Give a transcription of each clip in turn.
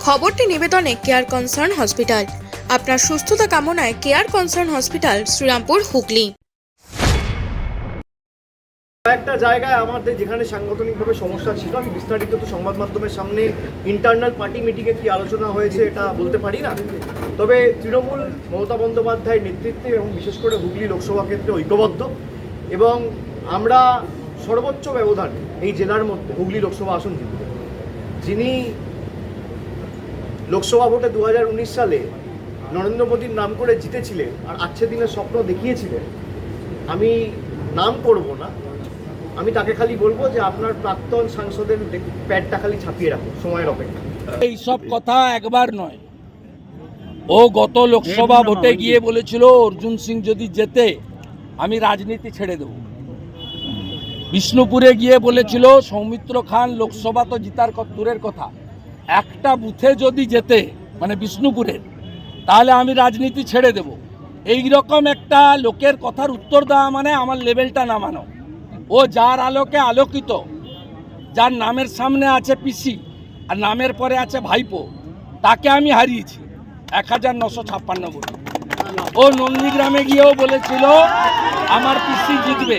খবরটি নিবেদনে care concern hospital. আপনার সুস্থতা কামনায় care concern hospital, Serampore, Hooghly. একটা জায়গায় আমাদের যেখানে সাংগঠনিকভাবে সমস্যা ছিল, আমি বিস্তারিত তো সংবাদ মাধ্যমের সামনে ইন্টারনাল পার্টি মিটিংয়ে কি আলোচনা হয়েছে এটা বলতে পারি না। তবে তৃণমূল মমতা বন্দ্যোপাধ্যায়ের নেতৃত্বে এবং বিশেষ করে হুগলি লোকসভা ক্ষেত্রে ঐক্যবদ্ধ, এবং আমরা সর্বোচ্চ ব্যবধান এই জেলার মধ্যে হুগলি লোকসভা আসন জিতব। যিনি লোকসভা ভোটে 2019 সালে নরেন্দ্র মোদীর নাম করে জিতেছিলেন আর আজকের দিনের স্বপ্ন দেখিয়েছিলেন, আমি নাম করব না, আমি তাকে খালি বলবো যে আপনার প্রাক্তন সাংসদের প্যাডটা খালি ছাপিয়ে রাখুন, সময়ের অপেক্ষা। এই সব কথা একবার নয়, ও গত লোকসভা ভোটে গিয়ে বলেছিল অর্জুন সিং যদি জেতে আমি রাজনীতি ছেড়ে দেব। বিষ্ণুপুরে গিয়ে বলেছিল সৌমিত্র খান লোকসভা তো জিতার দূরের কথা, একটা বুথে যদি জেতে মানে বিষ্ণুপুরের, তাহলে আমি রাজনীতি ছেড়ে দেব। এই রকম একটা লোকের কথার উত্তর দেওয়া মানে আমার লেভেলটা নামানো। ও যার আলোকে আলোকিত, যার নামের সামনে আছে পিসি আর নামের পরে আছে ভাইপো, তাকে আমি হারিয়েছি 1956 ভোটে। ও নন্দীগ্রামে গিয়েও বলেছিল আমার পিসি জিতবে,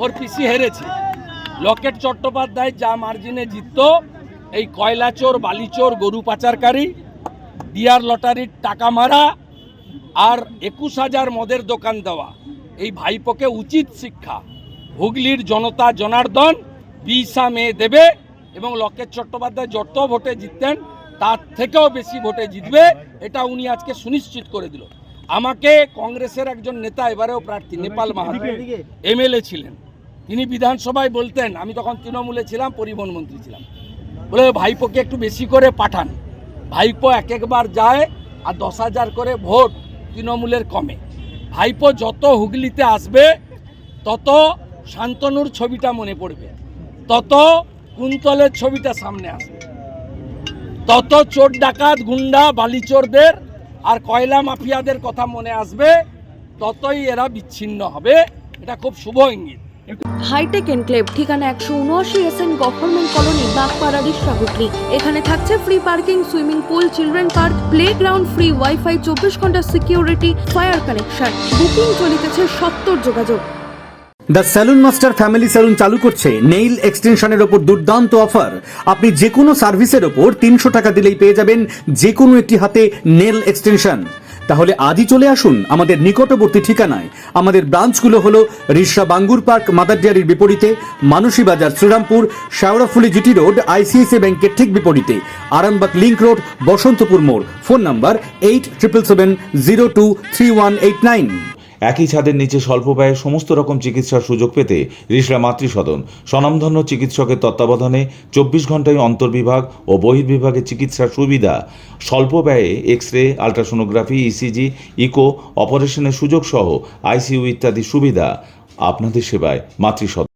ওর পিসি হেরেছে। লকেট চট্টোপাধ্যায় যা মার্জিনে জিতত, এই কয়লা চোর, বালি চোর, গরু পাচারকারী, ডিয়ার লটারির টাকা মারা আর 21,000 মদের দোকান দেওয়া, এই ভাইপোকে উচিত শিক্ষা হুগলির জনতা জনার্দন 20 মে দেবে। এবং লকেট চট্টোপাধ্যায় যত ভোটে জিততেন তার থেকেও বেশি ভোটে জিতবে, এটা উনি আজকে সুনিশ্চিত করে দিল। আমাকে কংগ্রেসের একজন নেতা, এবারেও প্রার্থী, নেপাল মাহাতো, এমএলএ ছিলেন, তিনি বিধানসভায় বলতেন, আমি তখন তৃণমূলে ছিলাম, পরিবহন মন্ত্রী ছিলাম, বলে ভাইপোকে একটু বেশি করে পাঠান। ভাইপো একবার যায় আর 10,000 করে ভোট তৃণমূলের কমে। ভাইপো যত হুগলিতে আসবে তত শান্তনুর ছবিটা মনে পড়বে, তত কুন্তলের ছবিটা সামনে আসবে, তত চোর ডাকাত গুন্ডা বালিচোরদের আর কয়লা মাফিয়াদের কথা মনে আসবে, ততই এরা বিচ্ছিন্ন হবে। এটা খুব শুভ ইঙ্গিত। হাইটেক এনক্লেভ, ঠিকানা 179 SN government colony, Bagpara, Rishra, Hooghly. এখানে থাকছে free parking, swimming pool, children park, playground, free wifi, 24 ঘন্টা সিকিউরিটি, ফায়ার কানেকশন। বুকিং চলিতেছে, 70 যোগাযোগ। The salon master family salon চালু করছে নেইল এক্সটেনশনের ওপর দুর্দান্ত অফার। আপনি যে কোনো সার্ভিসের ওপর 300 টাকা দিলেই পেয়ে যাবেন যে কোনো একটি হাতে নেল এক্সটেনশন। তাহলে আজই চলে আসুন আমাদের নিকটবর্তী ঠিকানায়। আমাদের ব্রাঞ্চগুলো হলো রিষ্টা বাঙ্গুর পার্ক মাদার ডেয়ারির বিপরীতে, Manasi Bazar Serampore, Sheoraphuli GT road ICICI ব্যাংকের ঠিক বিপরীতে, আরামবাগ লিংক রোড বসন্তপুর মোড়। Phone number 8777023189। একই ছাদের নিচে স্বল্প ব্যয়ে সমস্ত রকম চিকিৎসার সুযোগ পেতে রিষ্টা মাতৃসদন স্বনামধন্য চিকিৎসকের তত্ত্বাবধানে 24 ঘন্টায় অন্তর্বিভাগ ও বহির্বিভাগে চিকিৎসার সুবিধা, স্বল্প ব্যয়ে X ray, ultrasonography, ECG, eco অপারেশনের সুযোগ সহ আইসিইউ ইত্যাদি সুবিধা। আপনাদের সেবায় মাতৃসদন।